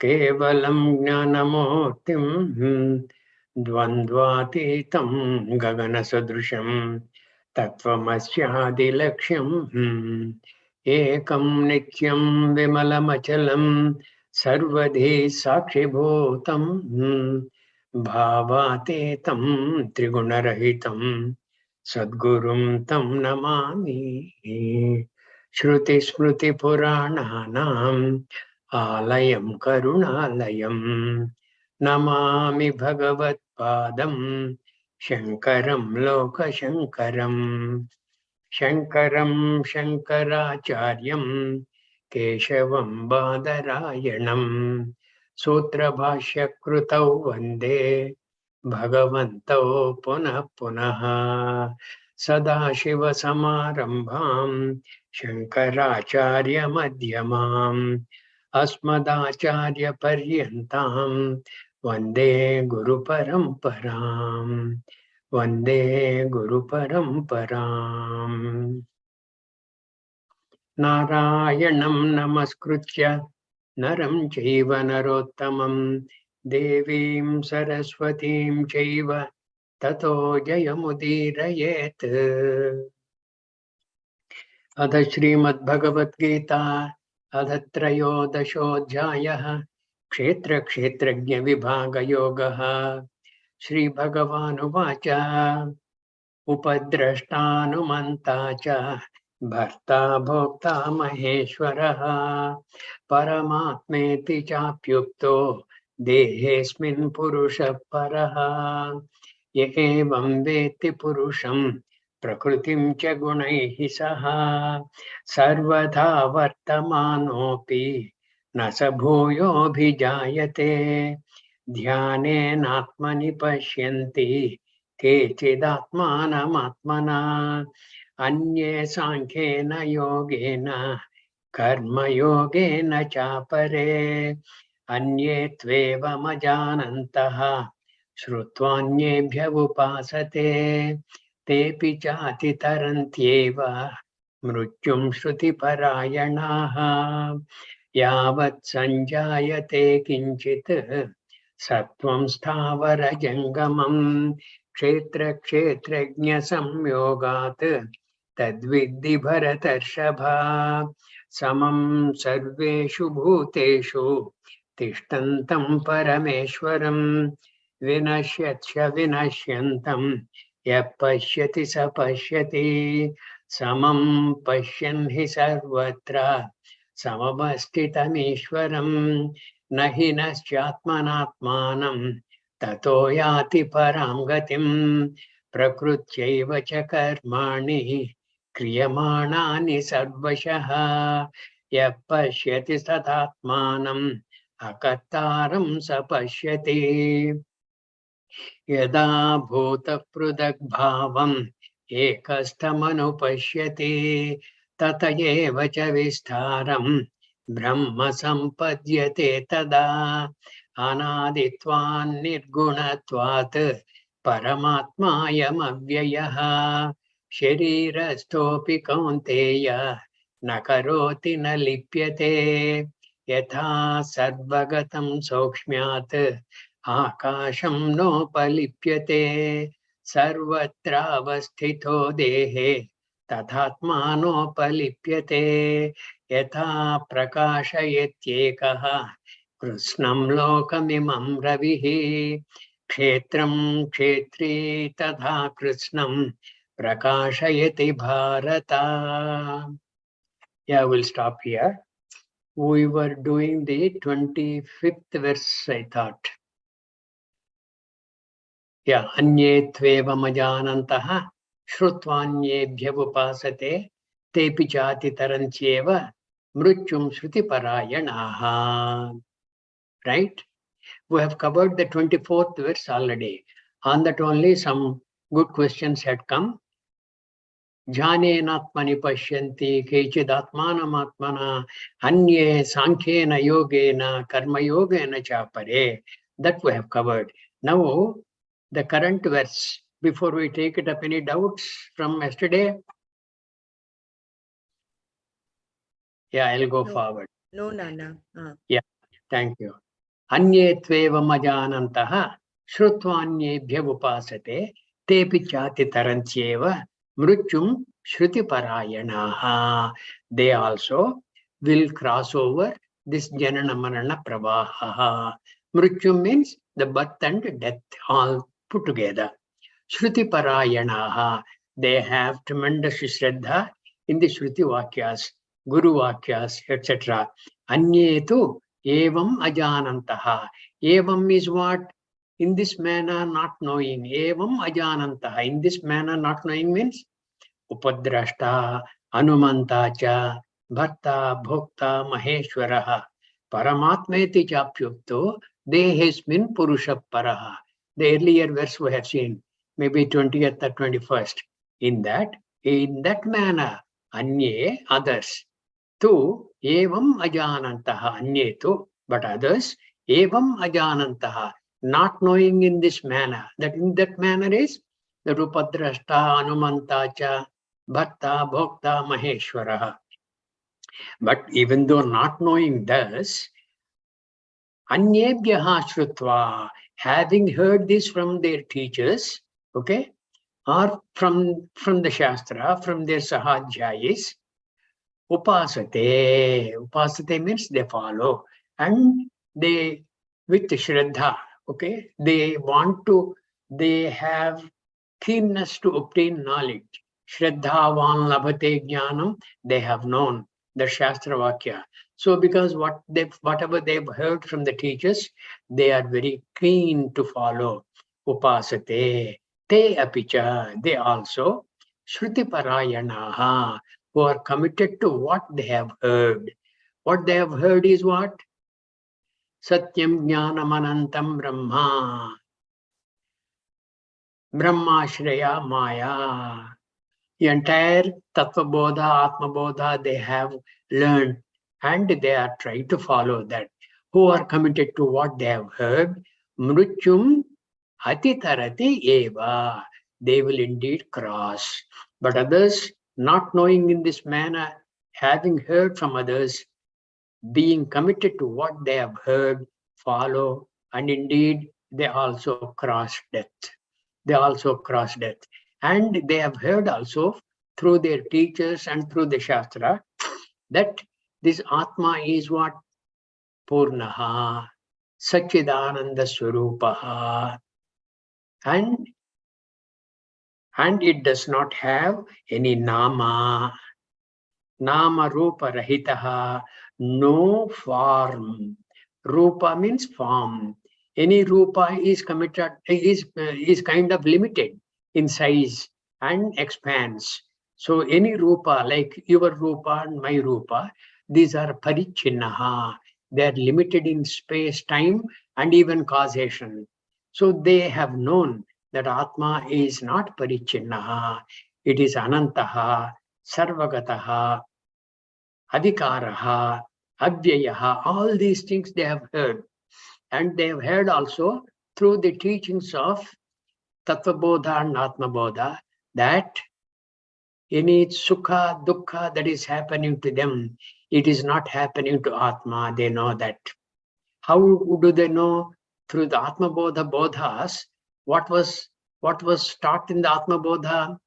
Kevalam Jnanamurtim Dvandvatītam Gagana Sadrusham Tattvamasyādilakṣyam Ekam Nityam Vimalamachalam Sarvadhi Sakshibhutam Bhavatītam Trigunarahitam Sadgurum Tam Namami Shruti Smriti Purananam Alayam Karunalayam Namami Bhagavatpadam Shankaram Loka Shankaram Shankaram Shankaracharyam Keshavam Badarayanam Sutra Bhashya Krutau Vande Bhagavantau Punah Punah Sadashiva Samarambham Shankaracharya Madhyamam Asmadacharya Paryantam Vande Guru Paramparam Vande Guru Paramparam Narayanam Namaskritya Naram Chaiva Narottamam Devim Saraswatim Chaiva Tato Jayamudirayet Adha Srimad Bhagavad Gita Adha Trayodashodhyayah Kshetra Kshetrajna Vibhaga Yogaha Shri Bhagavan Upadrashtanumanta cha Bharta Bhokta Maheshwaraha Paramatmeti Chapyukto Dehesmin Purusha Paraha Yevam Veti Purusham Prakritim cha Gunaihi Saha Sarvadha Vartamanopi Nasa Bhuyo Bhijayate Dhyanenatmani Pashyanti Kechidatmanam Anye Sankhena Yogena Karma Yogena Chapare Anye Tveva Majanantaha Shrutwanyebhya Upasate Tepi Chati Tarantyeva Mrutyum Shruti Parayanaha Yavat Sanjayate Kinchit Sattvam Sthavara Jangamam Kshetra Kshetrajna Samyogat Tadviddhi Bharatarshapha Samam Sarveshu Bhuteshu Tishtantam Parameshwaram Vinashyatsya Vinashyantam Yapashyati Sapashyati Samam Pashyan Hi Sarvatra Samavasthitam Ishwaram Nahi naschatmanatmanam tato yati param gatim prakrutyaiva cha karmani kriyamanani sarvashaha yapashyati satatmanam akattaram sapashyati yada bhuta prudak bhavam ekasthamanupashyati tatayeva cha vistaram Brahma sampadyate tada anaditvan nirgunatvat paramatmayam avyayaha sharirastopi kaunteya nakaroti na lipyate yatha sarvagatam sokshmyat akasham nopalipyate sarvatra avasthito dehe tathatmanopalipyate Yatha prakashayetyeekaha krishnam lokamimam ravihi kshetram kshetri tadha krishnam prakashayati bharata. Yeah, we'll stop here. We were doing the 25th verse, I thought. Yeah, anye tveva majanantaha shrutvanyebhya upasate tepi chati tarantyeva Mrutyum Shruti Parayanaha. Right? We have covered the 24th verse already. On that only some good questions had come. Jnanenatmani pashyanti kechidatmanam atmana anye sankhena yogena karma yogena chapare. That we have covered. Now, the current verse, before we take it up, any doubts from yesterday? Yeah, I'll go forward. No, Nana. Yeah, thank you. Anye tvevam ajanantaha shrutvaanyebhya upasate tepi chati tarantyeva mrutyum shruti parayanaha. They also will cross over this janana marana pravaha. Mrutyum means the birth and death all put together. Shruti parayanaha. They have tremendous shraddha in the Shruti Vakyas, Guru Vakyas, etc. Anyetu evam ajanantaha. Evam is what? In this manner not knowing. Evam ajanantaha. In this manner not knowing means upadrashta, anumanta cha, bharta, bhokta, maheshwaraha. Paramatma Chap dehesmin purusha paraha. The earlier verse we have seen, maybe 20th or 21st. In that manner, anye, others, tu evam ajanantaha, anye tu, but others, evam ajanantaha, not knowing in this manner. That in that manner is the rupadrashta, anumanta cha, bharta, bhokta, maheshwaraha. But even though not knowing this, anyebhyaha shrutva, having heard this from their teachers, okay, or from the Shastra, from their sahajyayis, upasate. Upasate means they follow. And they, with shraddha, okay, they have keenness to obtain knowledge. Shraddhavan labhate jnanam, they have known the Shastra Vakya. So because whatever they've heard from the teachers, they are very keen to follow. Upasate. Te apicha, they also, Shruti Parayanaha, who are committed to what they have heard. What they have heard is what? Satyam Jnanam Anantam Brahma. Brahma Shreya Maya. The entire Tattva Bodha, Atma Bodha, they have learned and they are trying to follow that. Who are committed to what they have heard, Mrutyum Atitarati Eva, they will indeed cross. But others, not knowing in this manner, having heard from others, being committed to what they have heard, follow, and indeed they also cross death. They also cross death. And they have heard also through their teachers and through the Shastra that this Atma is what? Purnaha, Sachidananda Swarupaha. And it does not have any nama. Nama Rupa Rahitaha, no form. Rupa means form. Any Rupa is committed, is kind of limited in size and expands. So any Rupa, like your Rupa and my Rupa, these are parichinnaha. They are limited in space, time, and even causation. So they have known that Atma is not parichinnaha. It is anantaha, sarvagataha, adhikaraha, abhyayaha. All these things they have heard. And they have heard also through the teachings of Tattva Bodha and Atma Bodha that any sukha, dukkha that is happening to them, it is not happening to Atma. They know that. How do they know? Through the Atma Bodha Bodhas, what was taught in the Atma Bodha?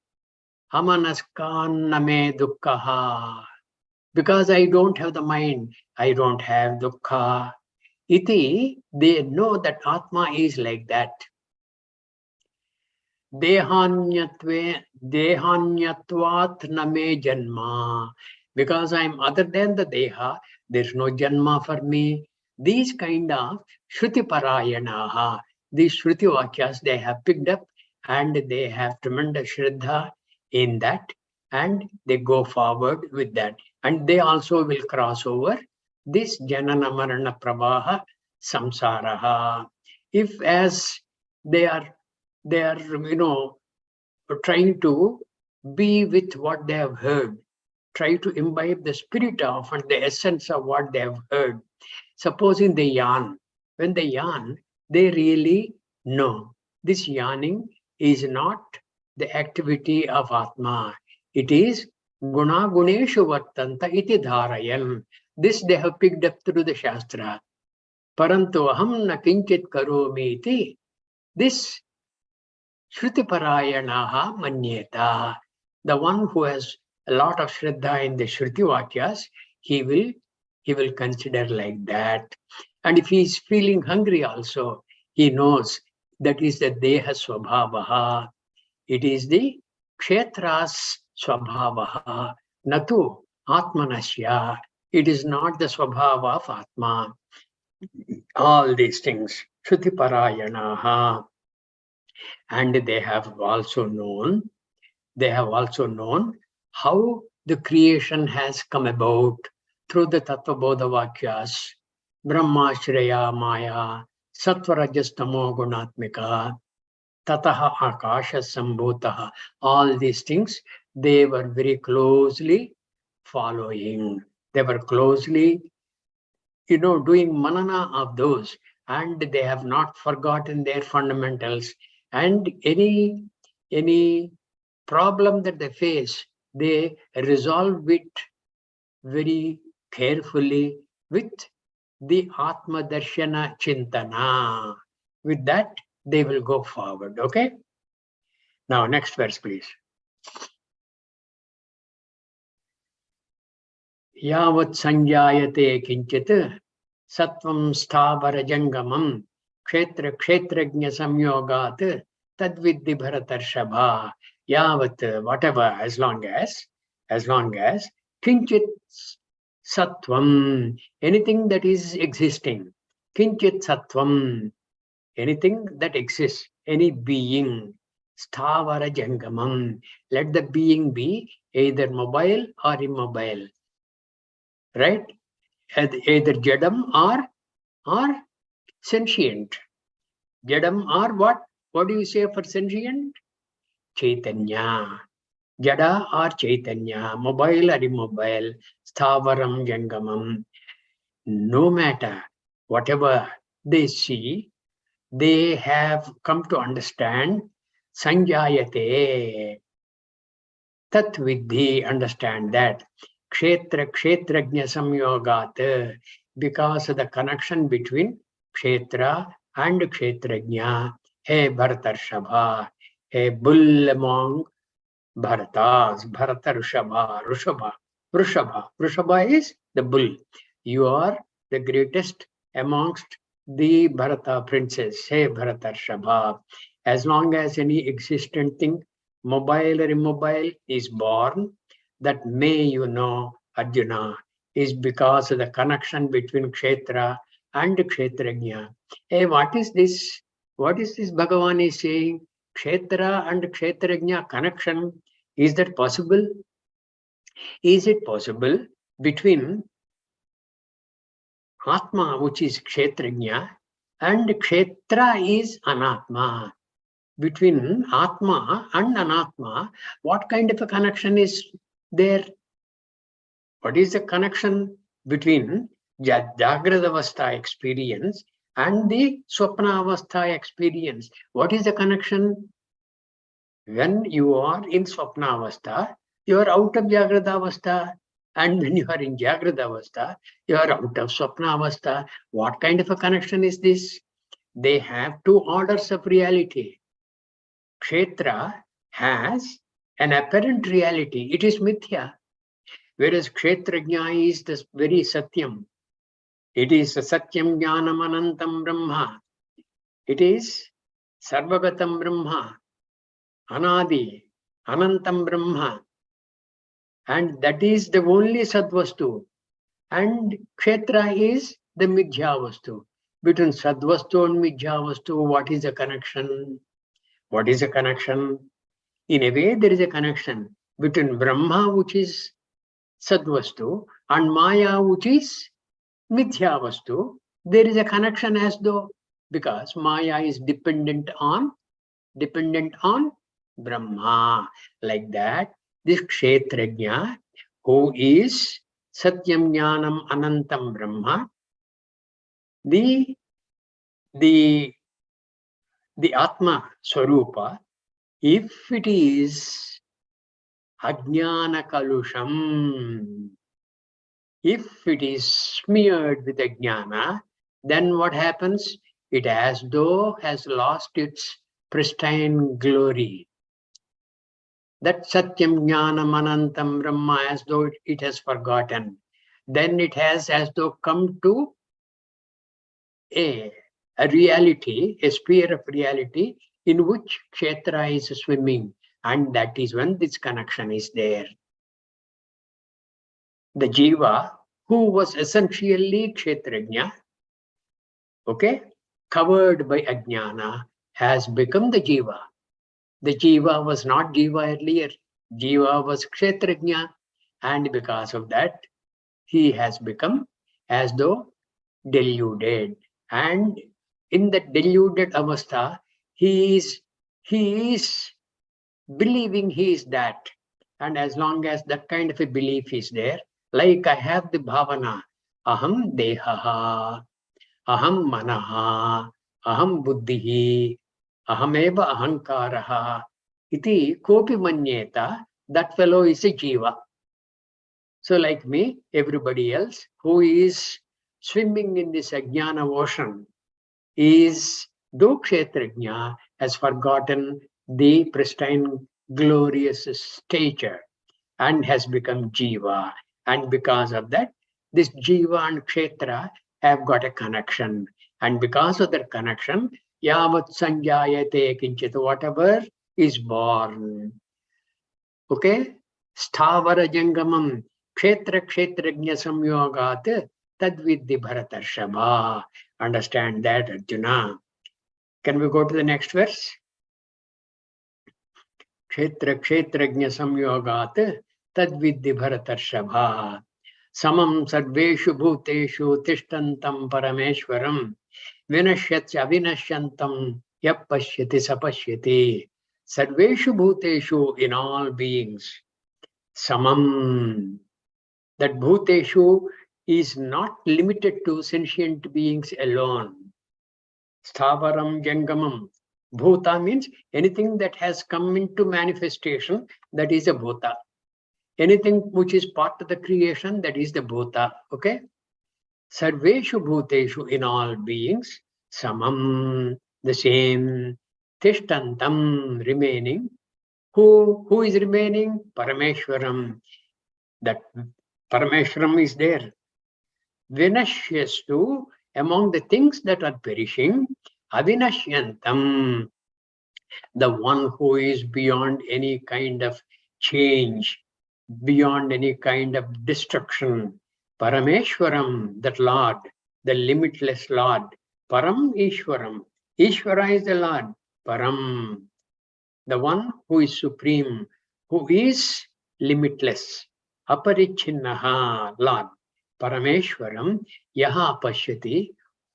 Amanaskan name dukkha. Because I don't have the mind, I don't have dukkha. Iti, they know that Atma is like that. Dehanyatvat name janma. Because I'm other than the Deha, there's no janma for me. These kind of Shruti Parayanaha, these Shruti Vakyas, they have picked up and they have tremendous Shraddha in that and they go forward with that. And they also will cross over this Janana Marana Pravaha Samsaraha. If as they are trying to be with what they have heard, try to imbibe the spirit of and the essence of what they have heard. Supposing they yawn, when they yawn, they really know this yawning is not the activity of Atma. It is guna guneshu vartanta iti dharayan. This they have picked up through the Shastra. Parantu aham na kinchit karomi iti. This Shruti Parayanaha Manyeta. The one who has a lot of Shraddha in the Shruti Vakyas, he will consider like that. And if he is feeling hungry also, he knows that is the Deha Swabhavaha. It is the Kshetras Swabhavaha. Natu Atmanasya. It is not the Swabhava of Atma. All these things. Shruti Parayanaha. And they have also known how the creation has come about through the Tattva Bodha Vakyas, Brahma, Shreya, Maya, Sattva-Rajas-Tamo Gunatmika, Tataha Akasha Sambhutaha. All these things, they were very closely following. They were closely, doing manana of those, and they have not forgotten their fundamentals. And any problem that they face, they resolve it very carefully with the Atma Darshana Chintana. With that, they will go forward. Okay? Now, next verse, please. Yavat sanjayate kinchit sattvam sthavara jangamam kshetra kshetrajna samyogat tadvidhi bharatarshabha. Yavat, whatever, as long as kinchit sattvam, anything that is existing, kinchit sattvam, anything that exists, any being, sthavara jangamam, let the being be either mobile or immobile, right? Either jadam or sentient. Jadam or what? What do you say for sentient? Chaitanya. Jada or Chaitanya, mobile or immobile, sthavaram jangamam. No matter whatever they see, they have come to understand sanjayate. Tat vidhi, understand that. Kshetra kshetrajna samyogat, because of the connection between kshetra and kshetrajna. Hey Bharatarshabha, a bull among Bharatas, Bharata Rushabha is the bull. You are the greatest amongst the Bharata princes. Hey Bharatarshabha. As long as any existent thing, mobile or immobile, is born, that may Arjuna, is because of the connection between Kshetra and Kshetrajna. Hey, what is this? What is this Bhagavan is saying? Kshetra and Kshetrajna connection, is that possible? Is it possible between Atma, which is Kshetrajna, and Kshetra is Anatma? Between Atma and Anatma, what kind of a connection is there? What is the connection between Jagrada Avastha experience and the Swapna Avastha experience? What is the connection? When you are in Swapna Avastha, you are out of Jagrada Avastha. And when you are in Jagrada Avastha, you are out of Swapna Avastha. What kind of a connection is this? They have two orders of reality. Kshetra has an apparent reality. It is mithya. Whereas Kshetrajna is the very Satyam. It is Satyam Jnanam Anantam Brahma. It is Sarvagatam Brahma. Anadi, Anantam Brahma. And that is the only Sadvastu. And Kshetra is the Midhyavastu. Between Sadvastu and Midhyavastu, what is the connection? What is the connection? In a way, there is a connection between Brahma, which is Sadvastu, and Maya, which is Midhyavastu. There is a connection as though, because Maya is dependent on Brahma. Like that, this Kshetrajna, who is Satyam Jnanam Anantam Brahma, the Atma Swarupa, if it is Ajnana Kalusham, if it is smeared with Ajnana, then what happens? It as though has lost its pristine glory. That Satyam Jnanam Anantam Brahma, as though it has forgotten. Then it has as though come to a reality, a sphere of reality in which Kshetra is swimming. And that is when this connection is there. The Jiva, who was essentially Kshetrajna, okay, covered by Ajnana, has become the Jiva. The Jiva was not Jiva earlier. Jiva was Kshetrajna. And because of that, he has become as though deluded. And in that deluded avastha, he is believing he is that. And as long as that kind of a belief is there, like I have the bhavana, aham dehaha, aham manaha, aham buddhihi, ahameva ahankaraha, iti kopi manyeta, that fellow is a jiva. So like me, everybody else who is swimming in this ajnana ocean is, though kshetrajna, has forgotten the pristine, glorious stature and has become jiva. And because of that, this jiva and kshetra have got a connection. And because of that connection, yavat sanjayate kinchit, whatever is born. Okay? Sthavara jangamam kshetra kshetrajna samyogat tadvidhi bharatarshava. Understand that, Arjuna. Can we go to the next verse? Kshetra kshetrajna samyogat tadvidhi bharatarshava. Samam sarveshu bhuteshu tishtantam parameshwaram vinashyatya avinashyantam yapashyati sapashyati. Sarveshu bhuteshu, in all beings. Samam. That bhuteshu is not limited to sentient beings alone. Sthavaram jangamam. Bhuta means anything that has come into manifestation, that is a bhuta. Anything which is part of the creation, that is the bhuta. Okay? Sarveshu bhuteshu, in all beings, samam, the same, tishtantam, remaining. Who is remaining? Parameshwaram. That Parameshwaram is there. Vinashyastu, among the things that are perishing, avinashyantam, the one who is beyond any kind of change, beyond any kind of destruction. Parameshwaram, that Lord, the limitless Lord. Param Ishwaram. Ishvara is the Lord. Param, the one who is supreme, who is limitless. Aparichinnaha, Lord. Parameshwaram, yaha pashyati,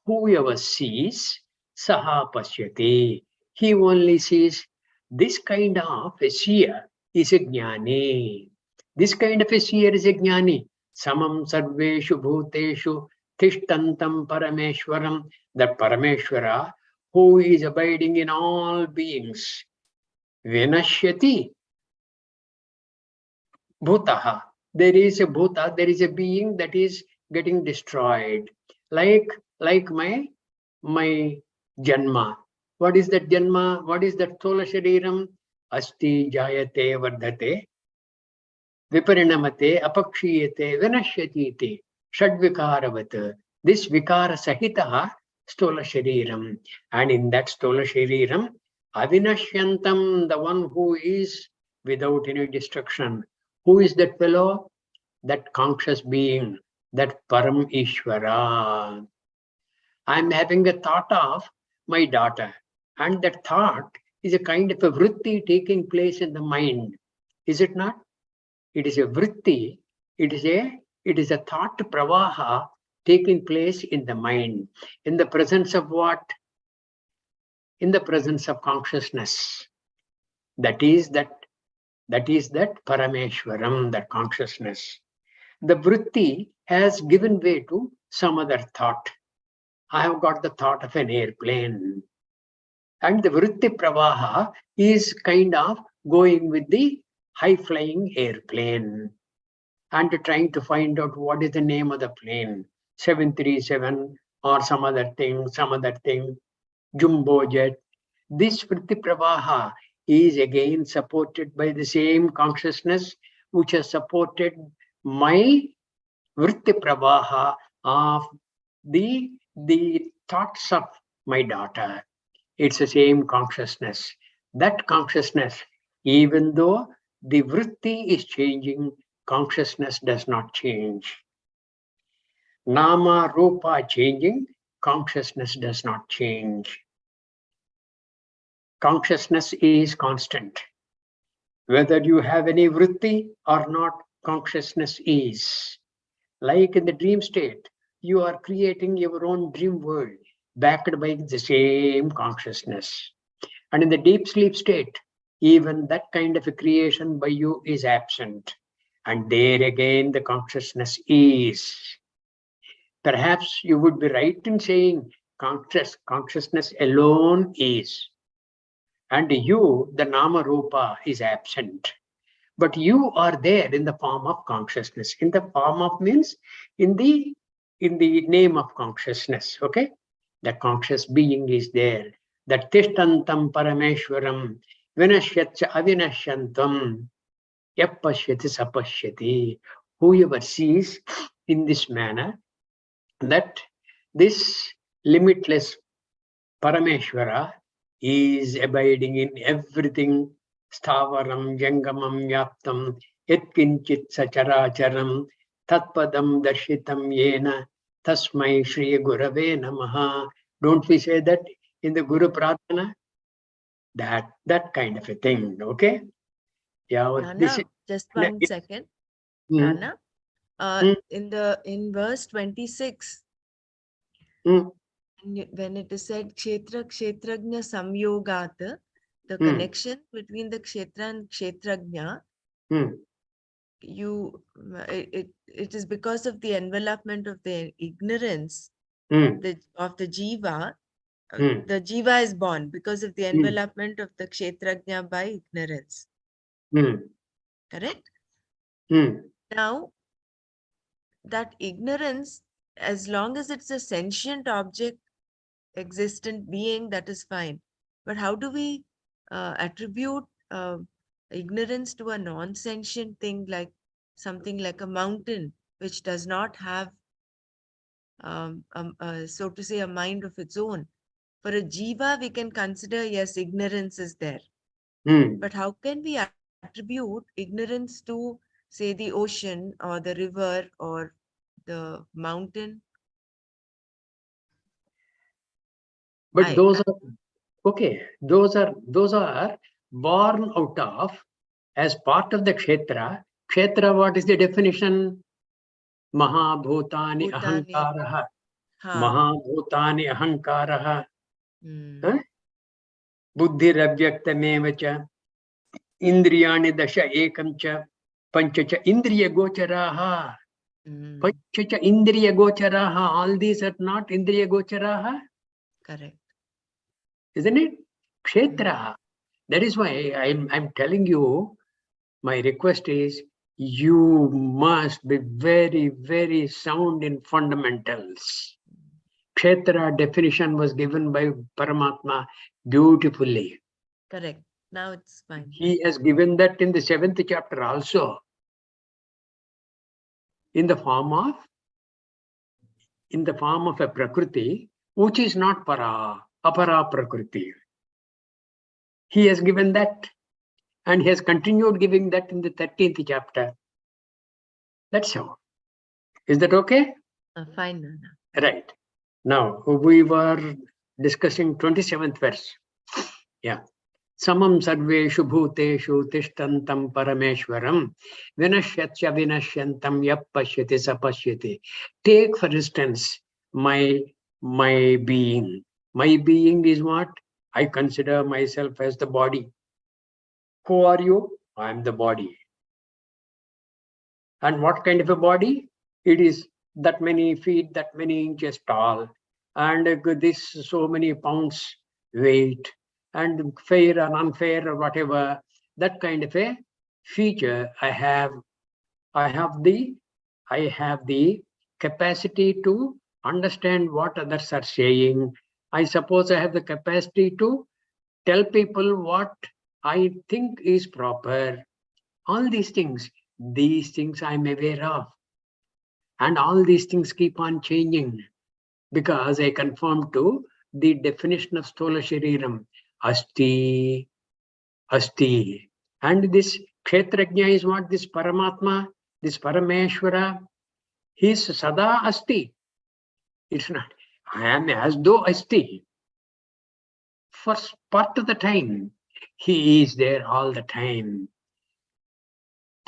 whoever sees, saha pashyati. He only sees. This kind of a seer is a jnani. This kind of a seer is a jnani. Samam sarveshu bhuteshu tishtantam parameshwaram. That Parameshwara, who is abiding in all beings. Vinashyati bhutaha. There is a bhuta, there is a being that is getting destroyed. Like my janma. What is that janma? What is that thola shariram? Asti jayate vardhate viparinamate apakshiyate vinashyati shadvikaravat. This vikara sahitaha stola shariram. And in that stola shariram, avinashyantam, the one who is without any destruction. Who is that fellow? That conscious being, that Param Ishvara. I'm having a thought of my daughter, and that thought is a kind of a vritti taking place in the mind. Is it not? It is a vritti, it is a thought pravaha taking place in the mind. In the presence of what? In the presence of consciousness. That is that Parameshwaram, that consciousness. The vritti has given way to some other thought. I have got the thought of an airplane. And the vritti pravaha is kind of going with the high-flying airplane and trying to find out what is the name of the plane. 737, or some other thing, jumbo jet. This vritti pravaha is again supported by the same consciousness which has supported my vritti pravaha of the thoughts of my daughter. It's the same consciousness. That consciousness, even though the vritti is changing, consciousness does not change. Nama, rupa changing, consciousness does not change. Consciousness is constant. Whether you have any vritti or not, consciousness is. Like in the dream state, you are creating your own dream world, backed by the same consciousness. And in the deep sleep state, even that kind of a creation by you is absent. And there again, the consciousness is. Perhaps you would be right in saying consciousness alone is. And you, the nama rupa, is absent. But you are there in the form of consciousness. In the form of means in the name of consciousness. Okay, the conscious being is there. That tishtantam parameshwaram vinashyatcha avinashyantam yappashyati sapashyati. Whoever sees in this manner that this limitless Parameshwara is abiding in everything. Sthavaram, Jangamam, Yaptam, Yatkinchit Sacharacharam, Tatpadam Darshitam Yena, Tasmai Shri Gurave Namaha. Don't we say that in the Guru Pradhana? That kind of a thing, okay? Yeah, Gyana, just 1 second. Gyana, in verse 26, when it is said Kshetra Kshetrajna Samyogat, the connection between the Kshetra and Kshetrajna, it is because of the envelopment of the ignorance of the Jiva. The Jiva is born because of the envelopment of the Kshetrajna by ignorance. Correct? Now, that ignorance, as long as it's a sentient object, existent being, that is fine. But how do we attribute ignorance to a non-sentient thing, like something like a mountain, which does not have, so to say, a mind of its own? For a jiva, we can consider, yes, ignorance is there. But how can we attribute ignorance to, say, the ocean or the river or the mountain? But those are okay. Those are born out of, as part of the kshetra. Kshetra, what is the definition? Mahabhutani ahankaraha. Mahabhutani ahankaraha. Buddhiravyaktameva cha. Indriyani dasha ekam cha. Panchacha indriya gocharaha. Panchacha indriya gocharaha. All these are not indriya gocharaha. Correct. Isn't it? Kshetra. That is why I'm telling you, my request is you must be very, very sound in fundamentals. Kshetra definition was given by Paramatma beautifully. Correct. Now it's fine. He has given that in the 7th chapter also. In the form of a Prakriti, which is not para, apara Prakriti. He has given that, and he has continued giving that in the 13th chapter. That's all. Is that okay? Fine, Nana. Right. Now, we were discussing 27th verse. Yeah. Samam sarveshu bhuteshu tishtantam parameshwaram vinashyatya vinashyantam yappashyati sapashyati. Take, for instance, my being. My being is what? I consider myself as the body. Who are you? I am the body. And what kind of a body? It is that many feet, that many inches tall, and this so many pounds weight, and fair and unfair or whatever, that kind of a feature I have. I have the capacity to understand what others are saying. I suppose I have the capacity to tell people what I think is proper. All these things I'm aware of. And all these things keep on changing because I conform to the definition of Sthola Shariram. Asti, Asti. And this Kshetrajna is what? This Paramatma, this Parameshwara, he is Sada Asti. It's not, I am as though Asti. For part of the time, he is there all the time.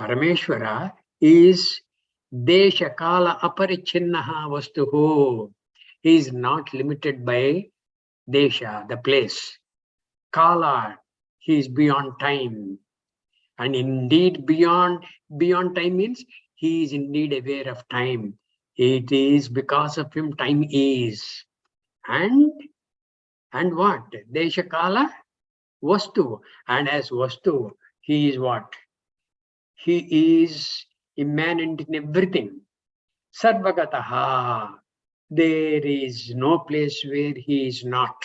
Parameshwara is Desha Kala Aparichinnaha Vastuho. He is not limited by Desha, the place. Kala, he is beyond time. And indeed, beyond time means he is indeed aware of time. It is because of him time is. And what? Desha Kala Vastu. And as Vastu, he is what? He is immanent in everything. Sarvagataha. There is no place where he is not.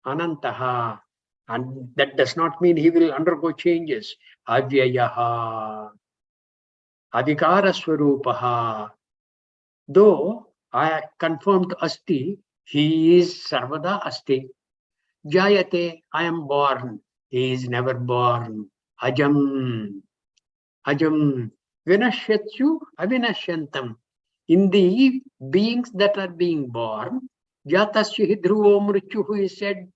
Anantaha. And that does not mean he will undergo changes. Avyayaha. Adhikara Swarupaha. Though I conform to Asti, he is Sarvada Asti. Jayate, I am born. He is never born. Ajam. Ajam. Vinashyatsu avinashyantam. In the beings that are being born, Jatasya Dhruvo Mrityu is said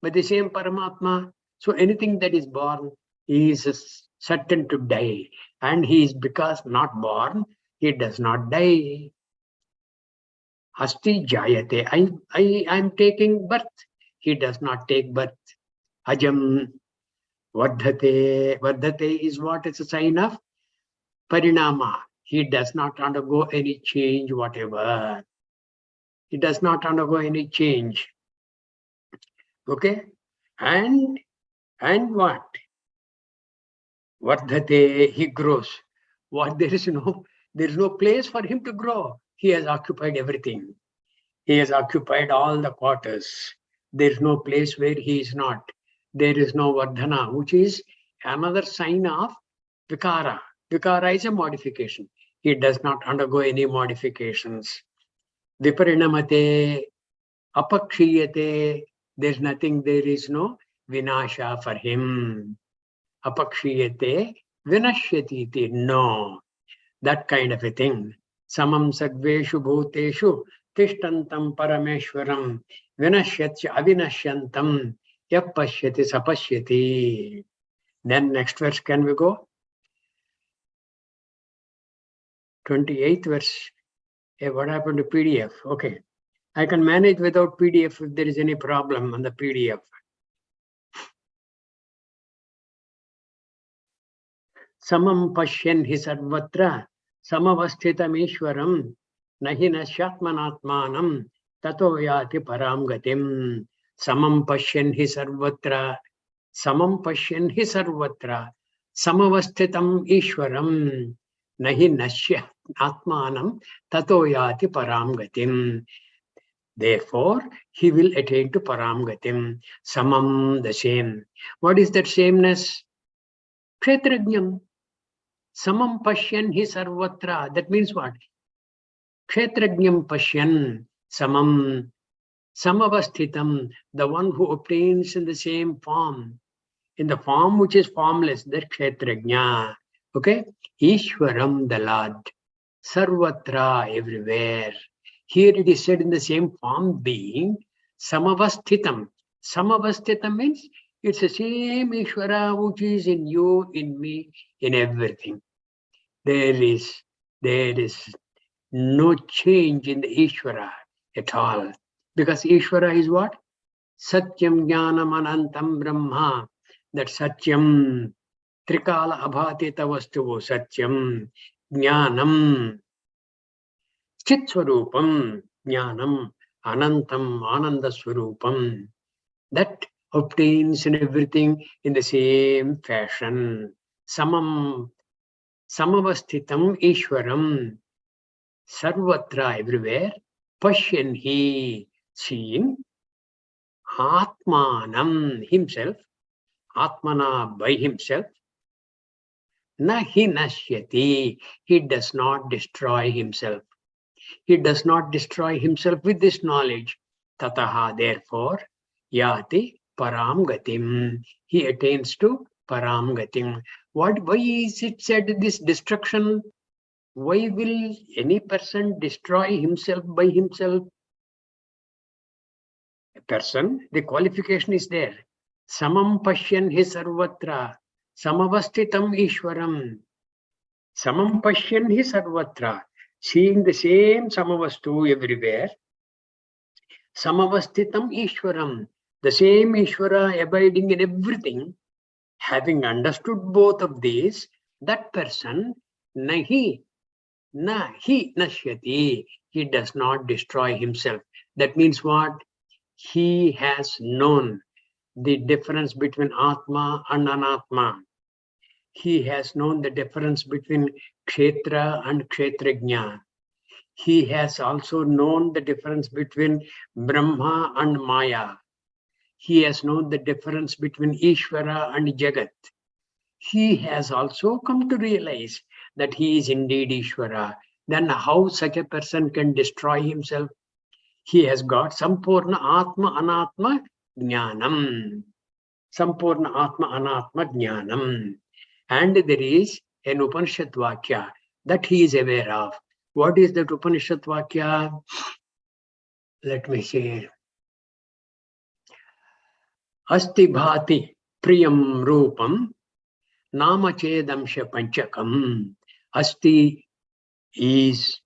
by the same Paramatma. So anything that is born is certain to die. And he is because not born, he does not die. Asti Jayate. I am taking birth. He does not take birth. Ajam Vardhate. Vardhate is what? It's a sign of Parinama. He does not undergo any change whatever. He does not undergo any change. Okay? And what? Vardhate, he grows. What? There is no place for him to grow. He has occupied everything. He has occupied all the quarters. There is no place where he is not. There is no Vardhana, which is another sign of Vikara. Vikara is a modification. He does not undergo any modifications. Viparinamate, apakshiyate, there's nothing, there is no vinasha for him. Apakshiyate, vinashyati, no. That kind of a thing. Samam sarveshu bhuteshu tishtantam parameshwaram vinashyatya avinashyantam yapashyati sapashyati. Then next verse, can we go? 28th verse. Hey, what happened to PDF? Okay. I can manage without PDF if there is any problem on the PDF. Samam pashyan hi sarvatra samavasthitam ishwaram nahi nasyatmanatmanam tato yati param gatim. Samam pashyan hi sarvatra samavasthitam ishwaram nahi nasyatmanam tato yati param gatim. Therefore, he will attain to param gatim. Samam, the same. What is that sameness? Kshetrajnam. Samam pashyan hi sarvatra. That means what? Kshetrajnam pashyan. Samam. Samavasthitam. The one who obtains in the same form. In the form which is formless. That kshetrajna. Okay? Ishwaram, the Lord. Sarvatra, everywhere. Here it is said in the same form being samavasthitam. Samavasthitam means it's the same Ishvara which is in you, in me, in everything. There is no change in the Ishvara at all. Because Ishvara is what? Satyam Jnanam Anantam Brahma. That Satyam Trikala Abhatita Vastuvo Satyam Jnanam Chit Swarupam Jnanam Anantam Ananda Swarupam. That obtains in everything in the same fashion. Samam Samavasthitam Ishwaram Sarvatra, everywhere. Pashyanhi, seeing, Atmanam, himself, Atmana, by himself, Nahi nashyati, he does not destroy himself. He does not destroy himself with this knowledge. Tataha, therefore, yati param gatim. He attains to param gatim. Why is it said this destruction? Why will any person destroy himself by himself? A person, the qualification is there. Samam pashyan hi sarvatra, samavastitam ishwaram. Samam pashyan hi sarvatra, seeing the same samavastu everywhere. Samavastitam Ishwaram, the same Ishvara abiding in everything, having understood both of these, that person, nahi nashyati, he does not destroy himself. That means what? He has known the difference between Atma and Anatma. He has known the difference between Kshetra and Kshetrajna. He has also known the difference between Brahma and Maya. He has known the difference between Ishvara and Jagat. He has also come to realize that he is indeed Ishvara. Then how such a person can destroy himself? He has got Sampurna Atma Anatma Jnanam. Sampurna Atma Anatma Jnanam. And there is an Upanishad Vakya that he is aware of. What is that Upanishad Vakya? Let me see. Asti bhati priyam rupam namachedamsha panchakam. Asti is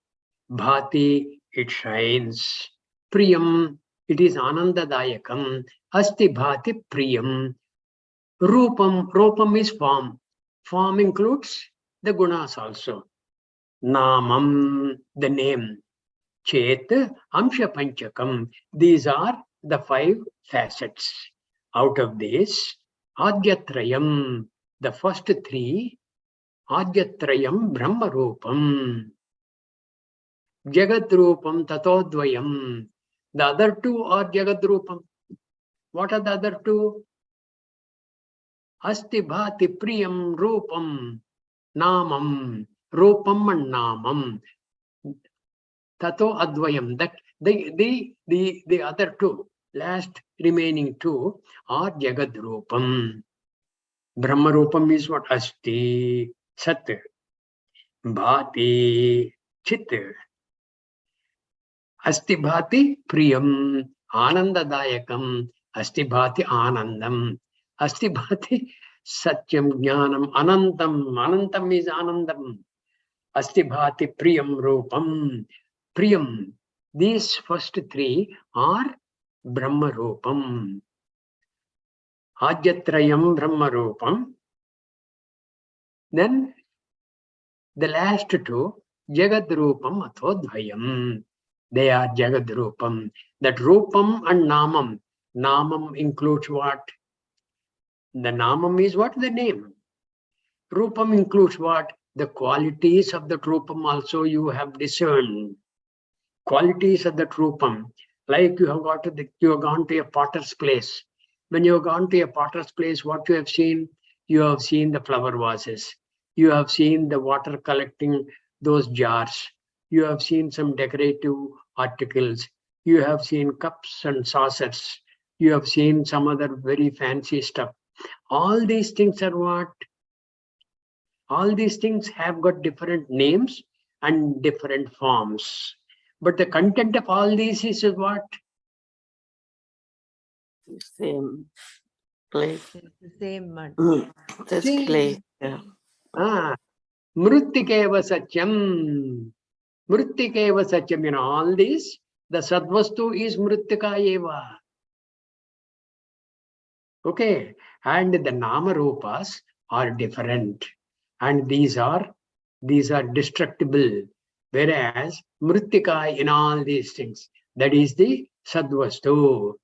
bhati, it shines. Priyam, it is anandadayakam. Asti bhati priyam. Rupam is form. Form includes the gunas also. Namam, the name. Chet, amsha panchakam. These are the 5 facets. Out of this, Adyatrayam, the first 3, Adyatrayam Brahma Rupam, Jagat Rupam Tatodvayam. The other 2 are Jagat Rupam. What are the other 2? Asti Bhati Priyam Rupam Namam, Rupam and Namam. Tato Advayam, that the other 2, last remaining 2 are Jagat Rupam. Brahma Rupam is what? Asti, Sat, Bhati, Chit. Asti Bhati Priyam, Anandadayakam, Asti Bhati Anandam, Asti Bhati Satyam Jnanam, Anantam is Anandam. Asti Bhati Priyam Rupam, Priyam. These first 3 are Brahma Rupam. Adyatrayam Brahma Rupam. Then the last 2, Jagad Rupam Athodvayam. They are Jagad Rupam. That Rupam and Namam. Namam includes what? The Namam is what? The name. Rupam includes what? The qualities of the Rupam also you have discerned. Qualities of the Rupam. Like you have gone to a potter's place. When you have gone to a potter's place, what you have seen? You have seen the flower vases. You have seen the water collecting those jars. You have seen some decorative articles. You have seen cups and saucers. You have seen some other very fancy stuff. All these things are what? All these things have got different names and different forms. But the content of all these is what? Same clay. It's the same mud. That's Same. clay. Yeah. Mrittikeva satyam. Mrittikeva satyam. In all this, the sadvastu is mrittika eva. Okay. And the nama rupas are different. And these are destructible. Whereas mrittika in all these things, that is the sadvastu.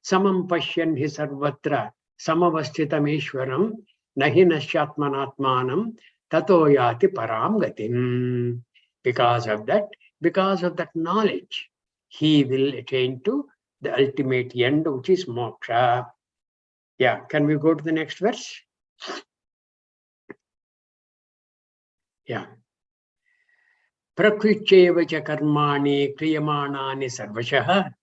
Samam pashyan hi sarvatra samavastitam ishwaram nahi nasyatmanatmanam tato yati param gatim. Because of that knowledge, he will attain to the ultimate end, which is moksha. Yeah, can we go to the next verse? Yeah. Prakrityeva cha karmani kriyamanani sarvashah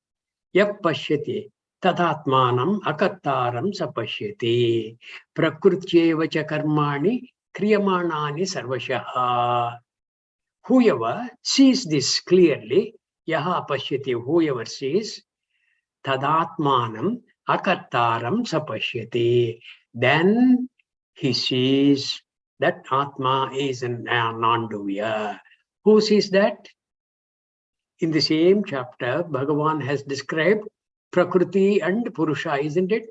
yap pashyati tadatmanam akattaram sapashyati. Prakrityeva cha karmani kriyamanani sarvashah. Whoever sees this clearly, yaha pashyati, whoever sees, tadatmanam akattaram sapashyati, then he sees that Atma is a non-doer. Who sees that? In the same chapter, Bhagavan has described Prakriti and Purusha, isn't it?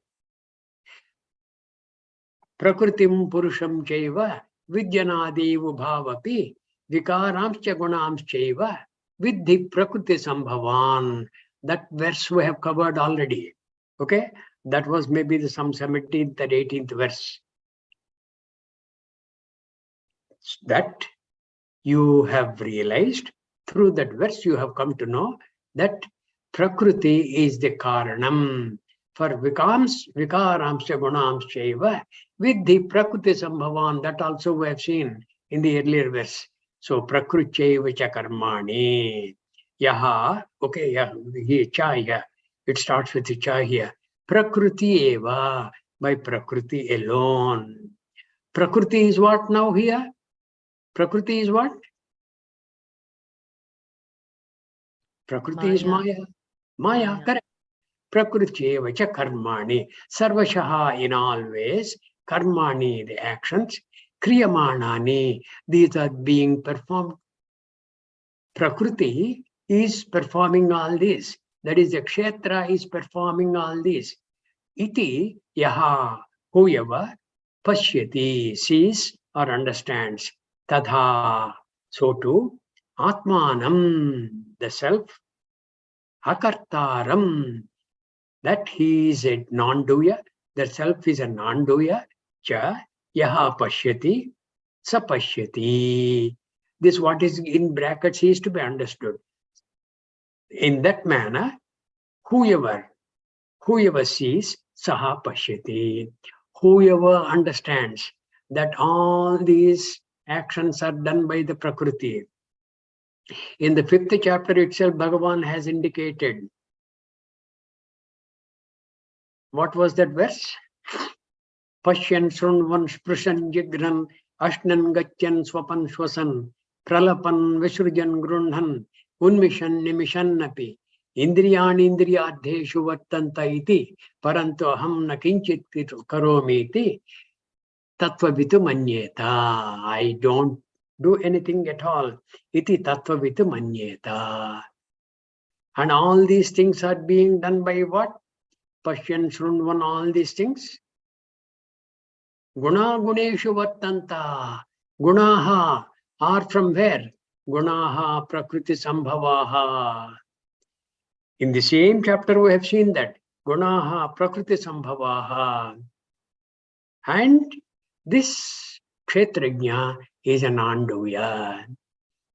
Prakritim Purusham Chaiva Vidyanadivu Bhavapi Vikaramscha Gunamschaiva Vidhi Prakriti Sambhavan. That verse we have covered already. Okay? That was maybe some 17th or 18th verse. That you have realized, through that verse you have come to know that Prakriti is the Karanam. For Vikaramscha Gunamschaiva Vidhi Prakriti Sambhavan, that also we have seen in the earlier verse. So Prakrityeva cha karmani. Yaha, okay, yeah, here, cha here. It starts with the cha here. Prakriti eva, by Prakriti alone. Prakriti is what now here? Prakriti is what? Prakriti is Maya. Maya, correct. Prakriti cha karmani. Sarvashaha, in all ways. Karmani, the actions. Kriyamanani, these are being performed. Prakriti is performing all this. That is, the kshetra is performing all this. Iti yaha, whoever pashyati, sees or understands. Tadha, so too, Atmanam, the self, akartaram, that he is a non-doer, the self is a non-doer, cha, yaha pashyati, sapashyati. This what is in brackets is to be understood. In that manner, whoever sees, saha pashyati. Whoever understands that all these actions are done by the Prakriti. In the 5th chapter itself, Bhagavan has indicated. What was that verse? Pashyan shrunvan sprishan jigran ashnan gachan swapan shwasan pralapan visrujan grunhan unmishan nimishan napi indriyani indriyadheshu vartanta iti parantu aham na kinchit karomi iti tattvavitu manyeta. I don't do anything at all. Iti tattvavitu manyeta. And all these things are being done by what? Pashyan shrunvan, all these things. Guna guneshu vartanta. Gunaha are from where? Gunaha prakriti sambhavaha. In the same chapter we have seen that. Gunaha prakriti sambhavaha. And this kshetrajna is a non-doer.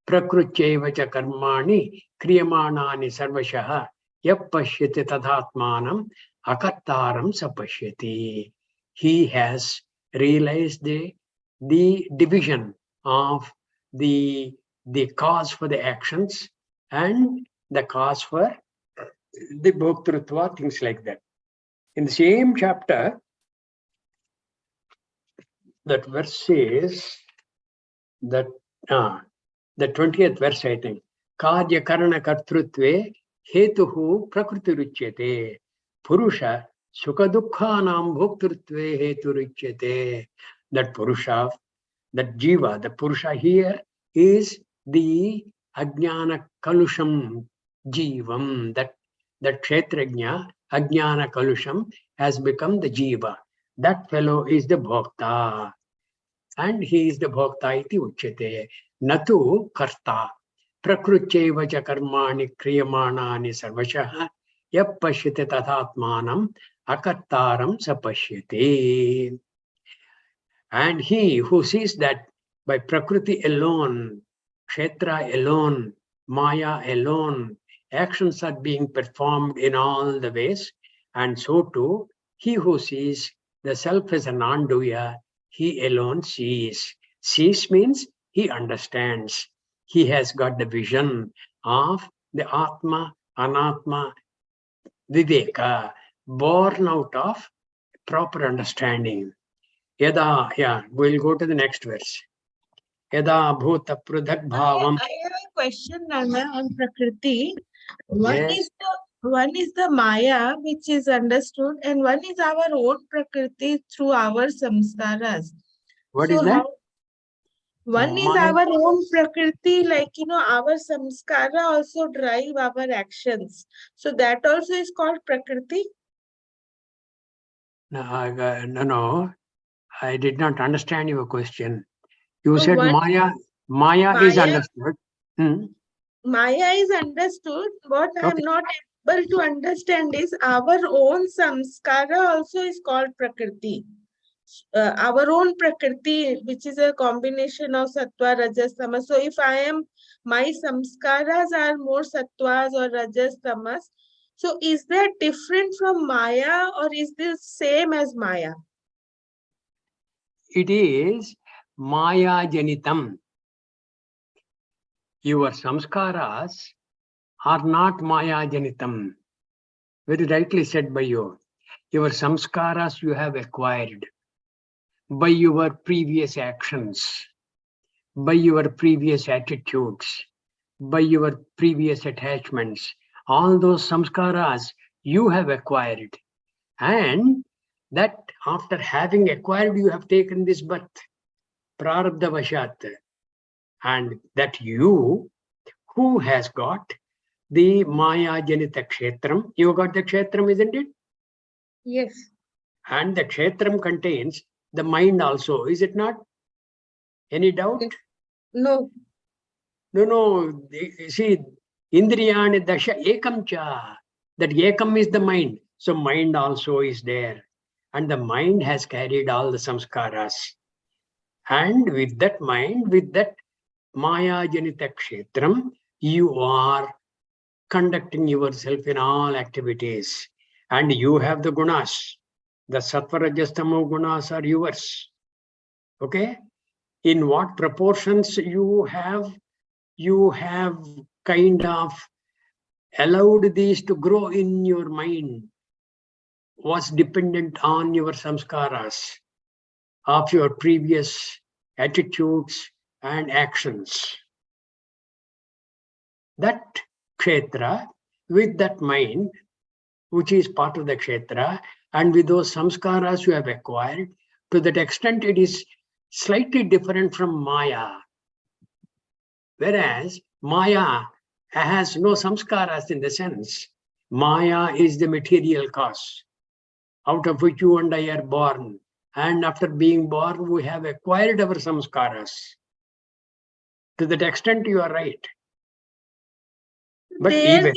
Prakrityeva cha karmani kriyamanani sarvashah yap pashyati tadatmanam akattaram sapashyati. He has realized the division of the cause for the actions and the cause for the bhoktrutva, things like that. In the same chapter, that verse says that the 20th verse, I think. Karya karana kartrutve hetuhu prakriti ruchyate. Purusha sukha dukkhanam bhoktrutve hetu ruchyate. That Purusha, that Jiva, the Purusha here is the Ajnana Kalusham Jivam. That Kshetrajna, Ajnana Kalusham, has become the Jiva. That fellow is the Bhokta. And he is the Bhokta iti uchyate. Natu karta. Prakrutyeva cha karmani kriyamanani sarvashah yap pashyate tathatmanam akattaram sapashyate. And he who sees that by Prakriti alone, Kshetra alone, Maya alone, actions are being performed in all the ways. And so too, he who sees the self as a non-doer, he alone sees. Sees means he understands. He has got the vision of the Atma, Anatma, Viveka, born out of proper understanding. Yada, yeah, we'll go to the next verse. Yada bhuta pruthak bhavam. I have a question, Ranga, on Prakriti. One Yes. is the Maya, which is understood, and one is our own Prakriti through our samskaras. What So is that? how one is Maya. our own Prakriti, like our samskara also drive our actions. So that also is called Prakriti. No, I did not understand your question. You So said one Maya is Maya understood. Hmm. Maya is understood. What I am Okay. not able to understand is our own samskara also is called Prakriti. Our own Prakriti, which is a combination of Sattva, Rajas, Tamas. So if my samskaras are more Sattvas or Rajas, Tamas. So is that different from Maya or is this same as Maya? It is Maya Janitam. Your samskaras are not Maya Janitam. Very rightly said by you. Your samskaras you have acquired by your previous actions, by your previous attitudes, by your previous attachments. All those samskaras you have acquired. And that after having acquired, you have taken this birth, prarabdha vashat. And that you, who has got the Maya Janita Kshetram, you got the Kshetram, isn't it? Yes. And the Kshetram contains the mind also, is it not? Any doubt? No. No. See, Indriyani Dasha Ekam Cha. That Ekam is the mind. So mind also is there. And the mind has carried all the samskaras. And with that mind, with that Maya Janita Kshetram, you are conducting yourself in all activities. And you have the gunas. The sattva rajas tamo gunas are yours. Okay? In what proportions you have kind of allowed these to grow in your mind was dependent on your samskaras of your previous attitudes and actions. That kshetra, with that mind, which is part of the kshetra, and with those samskaras you have acquired, to that extent it is slightly different from Maya. Whereas Maya has no samskaras in the sense. Maya is the material cause out of which you and I are born. And after being born, we have acquired our samskaras. To that extent, you are right. But There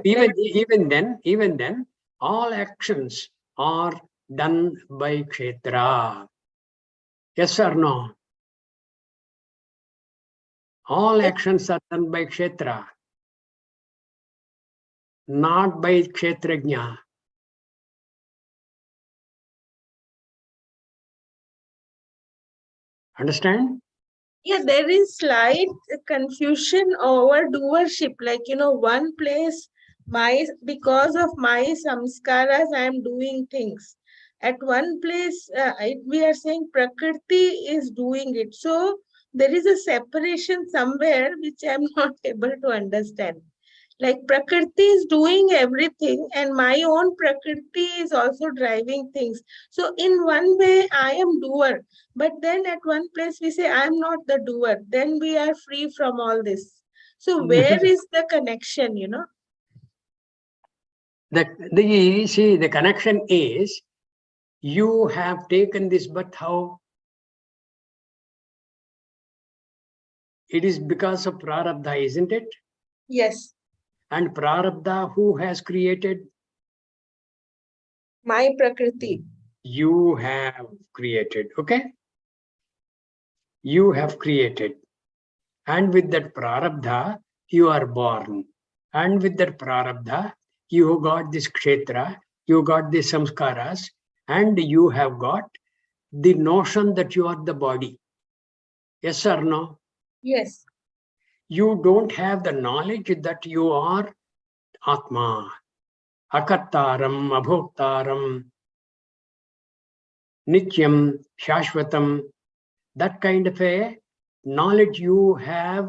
even then, all actions are done by kshetra. Yes or no? All actions are done by kshetra, not by kshetrajna. Understand? Yeah, there is slight confusion over doership. Like, one place, because of my samskaras, I am doing things. At one place, we are saying Prakriti is doing it. So there is a separation somewhere which I am not able to understand. Like Prakriti is doing everything and my own Prakriti is also driving things. So in one way, I am doer. But then at one place we say, I am not the doer. Then we are free from all this. So where is the connection, The connection is you have taken this, but how? It is because of prarabdha, isn't it? Yes. And prarabdha, who has created? My Prakriti. You have created, okay? You have created. And with that prarabdha, you are born. And with that prarabdha, you got this kshetra, you got the samskaras, and you have got the notion that you are the body. Yes or no? Yes. You don't have the knowledge that you are Atma, Akattaram, Abhoktaram, Nityam, Shashvatam. That kind of a knowledge you have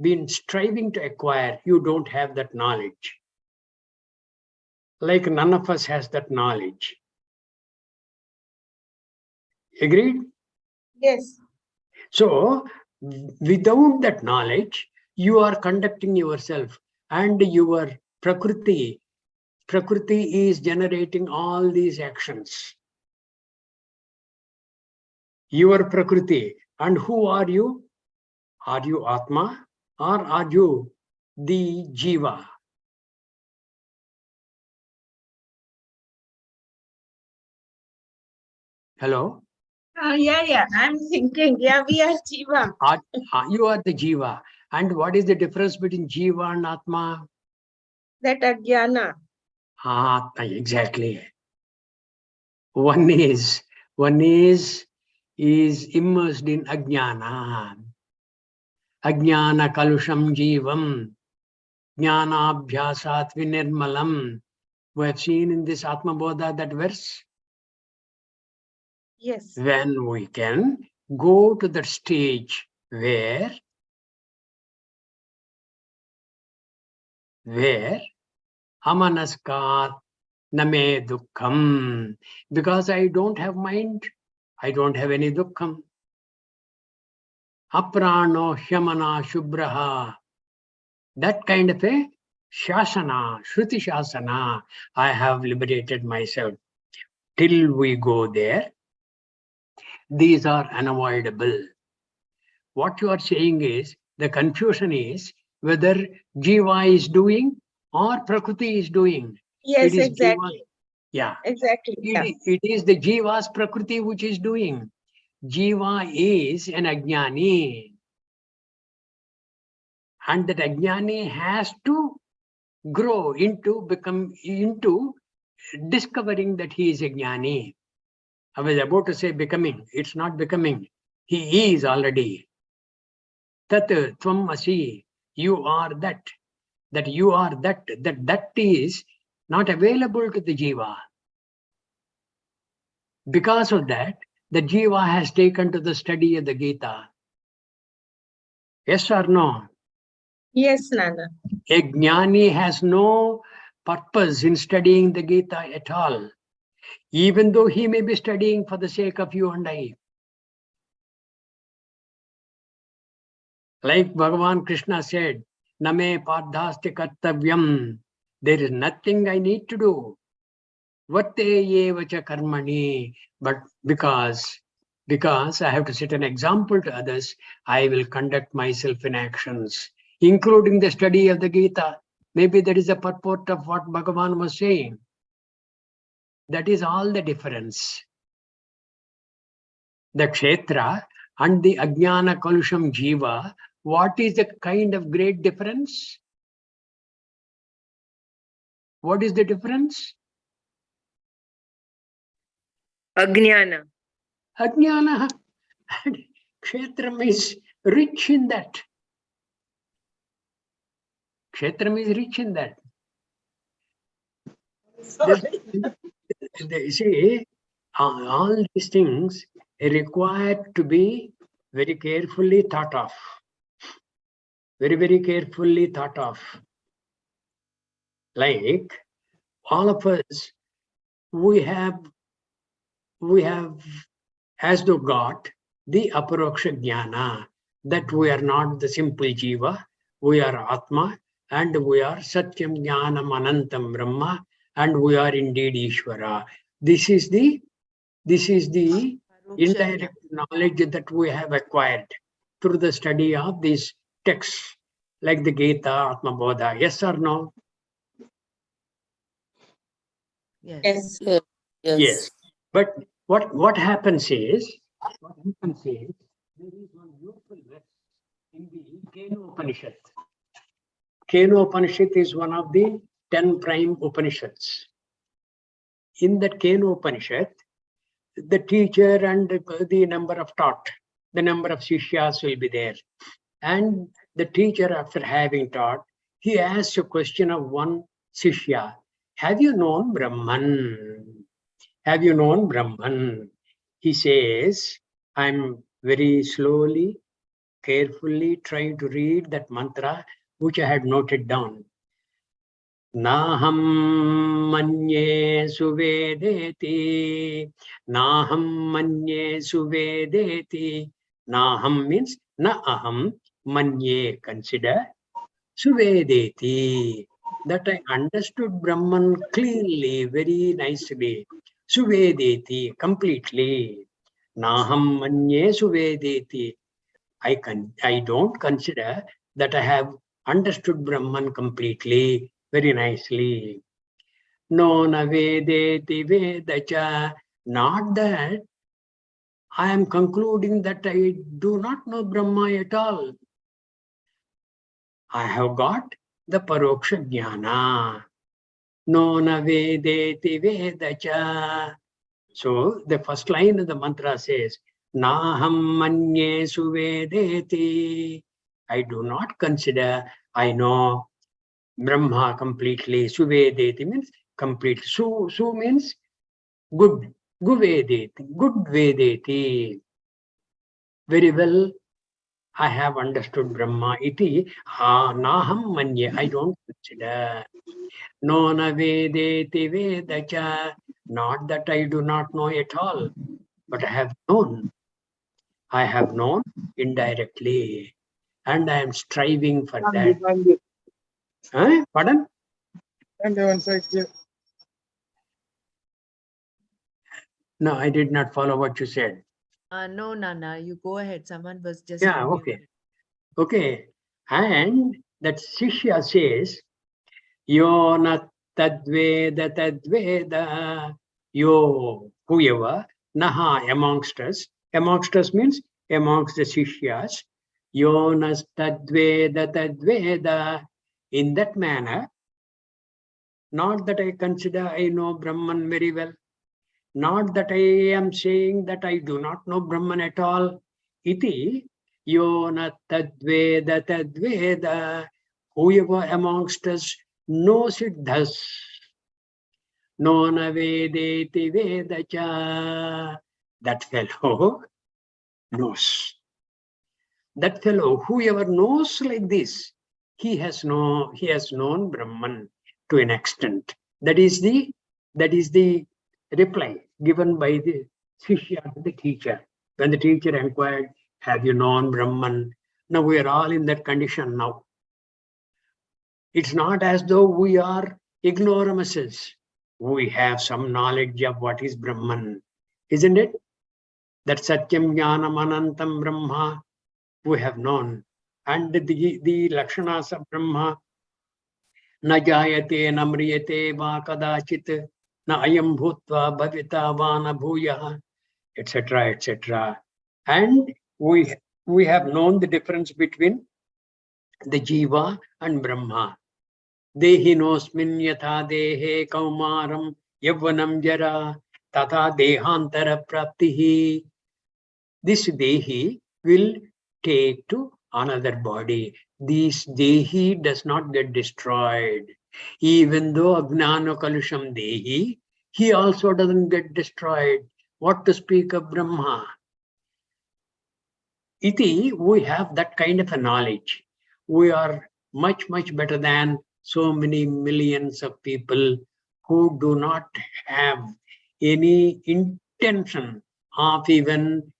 been striving to acquire. You don't have that knowledge. Like none of us has that knowledge. Agreed? Yes. So, without that knowledge, you are conducting yourself, and your Prakriti is generating all these actions. Your Prakriti. And who are you? Are you Atma or are you the Jiva? Hello? Yeah. I'm thinking. Yeah, we are Jiva. You are the Jiva. And what is the difference between Jiva and Atma? That Gyana. Exactly. One is immersed in Ajnana. Ajnana kalusham jivam. Jnana abhyasat vinirmalam. We have seen in this Atma Bodha that verse. Yes. When we can go to that stage where amanaskat name dukkham, because I don't have mind, I don't have any dukkham. Aprano hyamana shubbraha, that kind of a shasana, shruti shasana, I have liberated myself. Till we go there, these are unavoidable. What you are saying is, the confusion is whether Jiva is doing or Prakriti is doing. Yes, It is exactly. Jiva. Yeah. Exactly. Yeah. It is the Jiva's Prakriti which is doing. Jiva is an Ajnani. And that Ajnani has to grow into discovering that he is Ajnani. I was about to say becoming. It's not becoming. He is already. Tat tvam asi. You are that. That you are that is not available to the Jiva. Because of that, the Jiva has taken to the study of the Gita. Yes or no? Yes, Nana. A Jnani has no purpose in studying the Gita at all, even though he may be studying for the sake of you and I. Like Bhagavan Krishna said, Name pardhasti kartavyam. There is nothing I need to do. Vate yevacha karmani. But because I have to set an example to others, I will conduct myself in actions, including the study of the Gita. Maybe that is the purport of what Bhagavan was saying. That is all the difference. The kshetra and the ajnana kalusham jiva, what is the kind of great difference? What is the difference? Ajnana. Ajnana. Kshetram is rich in that. Kshetram is rich in that. See, all these things are required to be very carefully thought of. Very, very carefully thought of. Like all of us, we have as though got the aparoksha jnana, that we are not the simple jiva, we are Atma, and we are Satyam Jnanam Anantam Brahma, and we are indeed Ishvara. This is the indirect knowledge that we have acquired through the study of these texts, like the Gita, Atma Bodha. Yes or no? Yes. Yes. Yes. But what happens is, there is one beautiful verse in the Gyana Upanishad. Kenopanishad is one of the 10 prime Upanishads. In that Kenopanishad, the teacher and the number of taught, the number of Shishyas will be there. And the teacher, after having taught, he asks a question of one Shishya. Have you known Brahman? Have you known Brahman? He says, I'm very slowly, carefully trying to read that mantra, which I had noted down. Naham manye suvedeti, Naham manye suvedeti. Naham means na aham, manye consider, suvedeti. That I understood Brahman cleanly, very nicely. Suvedeti, completely. Naham manye suvedeti. I don't consider that I have understood Brahman completely, very nicely. No navedeti vedacha. Not that I am concluding that I do not know Brahma at all. I have got the paroksha Gyana. No navedeti vedacha. So the first line of the mantra says, Naham manye suvedeti. I do not consider I know Brahma completely. Suvedeti means complete. Su means good. Guvedeti. Good vedeti. Very well, I have understood Brahma. Iti naham manye. I don't consider. No navedeti vedacha. Not that I do not know at all, but I have known. I have known indirectly, and I am striving for that. Pardon? No, I did not follow what you said. No, Nana, you go ahead. Someone was just Yeah, unmuted. okay. Okay. And that Shishya says, Yo na tadveda, yo, whoever, naha, amongst us. Amongst us means amongst the Shishyas. Yo na tadveda. In that manner, not that I consider I know Brahman very well. Not that I am saying that I do not know Brahman at all. Iti yo na tadveda. Whoever amongst us knows it thus. No na vedeti vedacha. That fellow knows. That fellow, whoever knows like this, he has known Brahman to an extent. That is the reply given by the Shishya to the teacher. When the teacher inquired, have you known Brahman? Now we are all in that condition now. It's not as though we are ignoramuses. We have some knowledge of what is Brahman, isn't it? That Satyam Jnanam Anantam Brahma, we have known. And the Lakshanas of Brahma, na jayate, na mriyate, va kadachit, na ayam bhutva, bhavita, va na bhuyaha, etc., etc. And we have known the difference between the Jiva and Brahma. Dehi nosmin yatha dehe kaumaram yavvanam jara tata dehantara praptihi. This Dehi will take to another body. This Dehi does not get destroyed. Even though Ajnana Kalusham Dehi, he also doesn't get destroyed. What to speak of Brahma? Iti, we have that kind of a knowledge. We are much, much better than so many millions of people who do not have any intention of even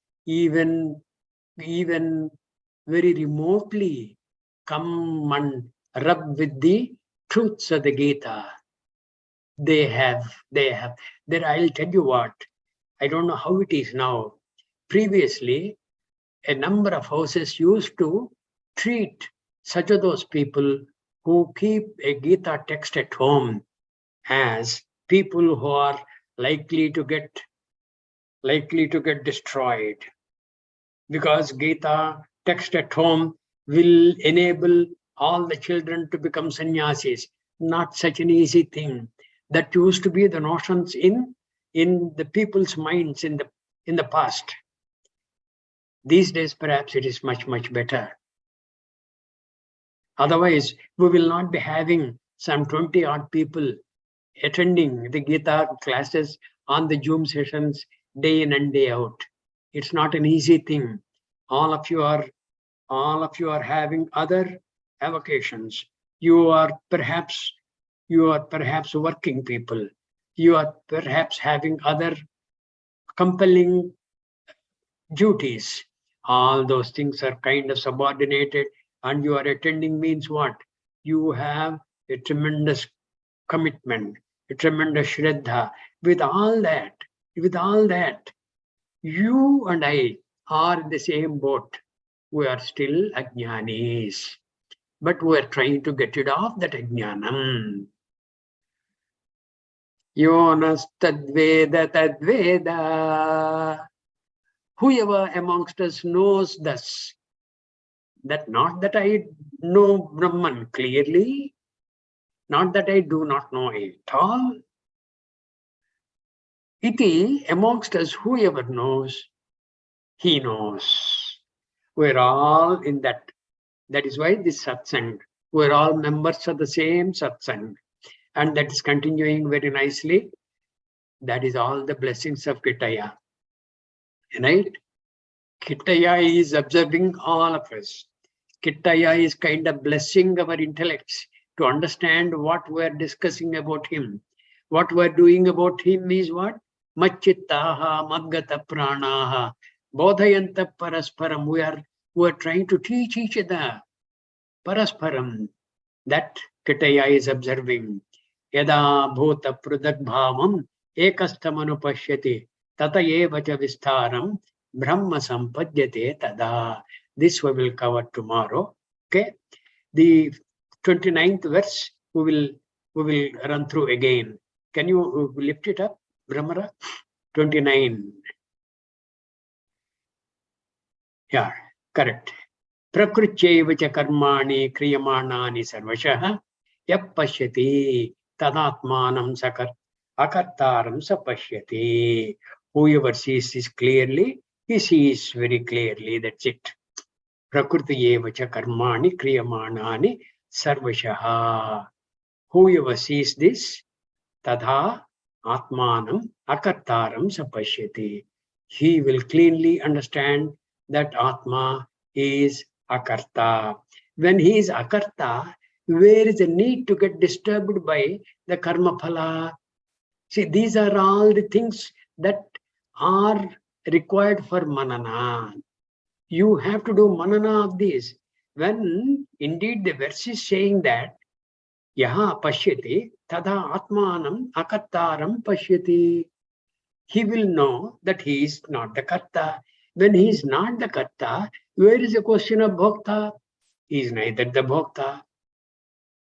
very remotely come and rub with the truths of the Gita. They have. There, I'll tell you what, I don't know how it is now. Previously, a number of houses used to treat such of those people who keep a Gita text at home as people who are likely to get destroyed. Because Gita text at home will enable all the children to become sannyasis. Not such an easy thing. That used to be the notions in the people's minds in the past. These days, perhaps it is much, much better. Otherwise, we will not be having some 20 odd people attending the Gita classes on the Zoom sessions day in and day out. It's not an easy thing. All of you are having other avocations. You are perhaps working people. You are perhaps having other compelling duties. All those things are kind of subordinated, and you are attending means what? You have a tremendous commitment, a tremendous shraddha. With all that, you and I are in the same boat. We are still ajnanis, but we are trying to get rid of that ajnanam. Yonas tadveda tadveda. Whoever amongst us knows thus, that not that I know Brahman clearly, not that I do not know it at all. Iti, amongst us, whoever knows, he knows. We're all in that. That is why this satsang, we're all members of the same satsang. And that is continuing very nicely. That is all the blessings of Kitaya. Right? Kitaya is observing all of us. Kitaya is kind of blessing our intellects to understand what we're discussing about him. What we're doing about him is what? Machittaha, Madgata Pranaha, Bodhayanta Parasparam. We are trying to teach each other. Parasparam. That Kitaya is observing. Yada bhuta prudak bhavam ekastamanu pashyati tata evacha vistaram brahma sampadhyate tada. This we will cover tomorrow. Okay. The 29th verse we will run through again. Can you lift it up, Brahmara? 29. Yeah, correct. Prakrityeva cha karmani kriyamanani sarvashah yap pashyati tadatmanam sakat akartaram sapashyati. Whoever sees this clearly, he sees very clearly. That's it. Prakriti cha karmani kriyamanani sarvashah. Whoever sees this, tadha atmanam akartaram sapashyati. He will cleanly understand that Atma is akarta. When he is akarta, where is the need to get disturbed by the karma phala? See, these are all the things that are required for manana. You have to do manana of this. When indeed the verse is saying that yaha pashyati tada atmanam akartaram pashyati, he will know that he is not the karta. When he is not the karta, where is the question of bhokta? He is neither the bhokta.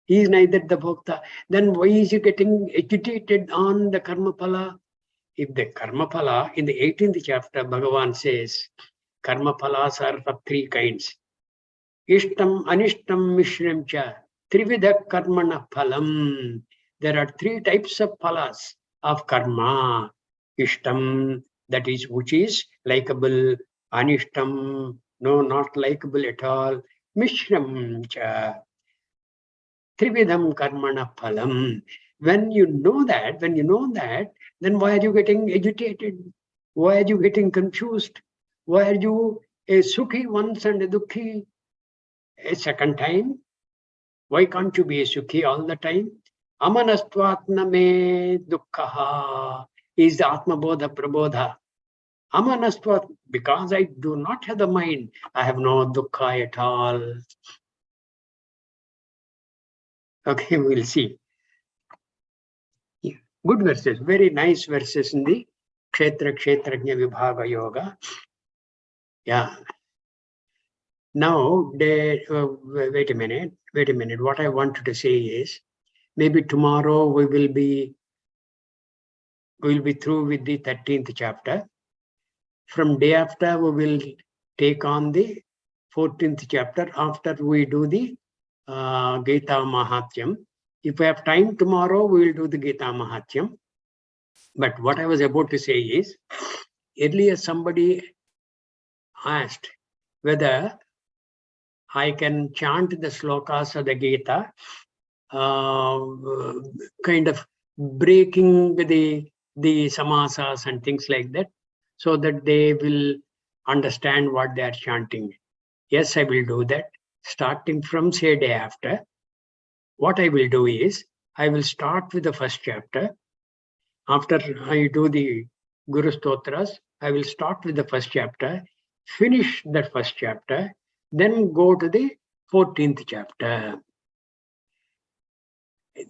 He is neither the bhokta. Then why is he getting agitated on the karma phala? If the karma phala, in the 18th chapter, Bhagavan says, karma phalas are of three kinds. Ishtam, anishtam, mishram cha, trividha karmana phalam. There are three types of phalas of karma. Ishtam, that is which is likable. Anishtam, no, not likable at all. Mishram cha, trividham karmana phalam. When you know that, then why are you getting agitated? Why are you getting confused? Why are you a sukhi once and a dukhi a second time? Why can't you be a sukhi all the time? Amanastvatna me dukkhaha is the Atma Bodha Prabodha. Amanastvat, because I do not have the mind, I have no dukkha at all. Okay, we'll see. Yeah. Good verses, very nice verses in the Kshetra Kshetrajna Vibhaga Yoga. Yeah. Now, wait a minute. What I wanted to say is, maybe tomorrow we will be through with the 13th chapter. From day after, we will take on the 14th chapter after we do the Gita Mahatyam. If we have time tomorrow, we will do the Gita Mahatyam. But what I was about to say is, earlier somebody asked whether I can chant the slokas of the Gita, kind of breaking the samasas and things like that, so that they will understand what they are chanting. Yes, I will do that. Starting from, say, day after, what I will do is, I will start with the first chapter. After I do the Guru Stotras, I will start with the first chapter, finish that first chapter, then go to the 14th chapter.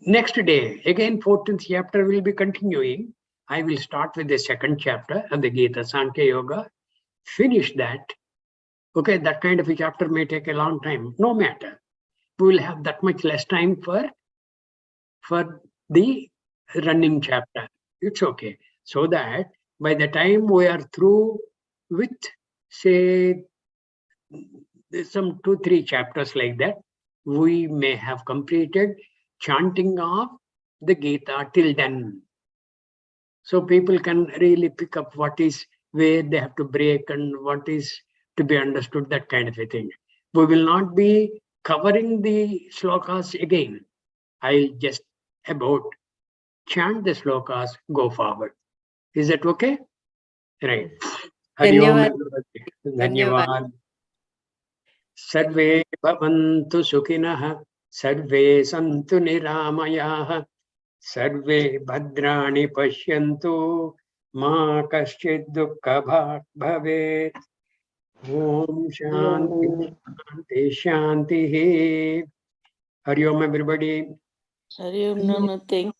Next day, again 14th chapter will be continuing. I will start with the second chapter of the Gita, Sankhya Yoga, finish that. Okay, that kind of a chapter may take a long time, no matter. We will have that much less time for the running chapter. It's okay. So that by the time we are through with, say, some 2-3 chapters like that, we may have completed chanting of the Gita till then. So people can really pick up what is where they have to break and what is to be understood, that kind of a thing. We will not be covering the slokas again. I'll just about chant the slokas, go forward. Is that okay? Right. Hari Om. Dhanyavad. Sarve bhavantu sukhinah, sarve santu niramayah, sarve bhadrani pashyantu, ma kaschid dukkha bhag bhavet. Om Shanti Shanti Shanti. Hari Om, everybody. Hari Om, Namaste.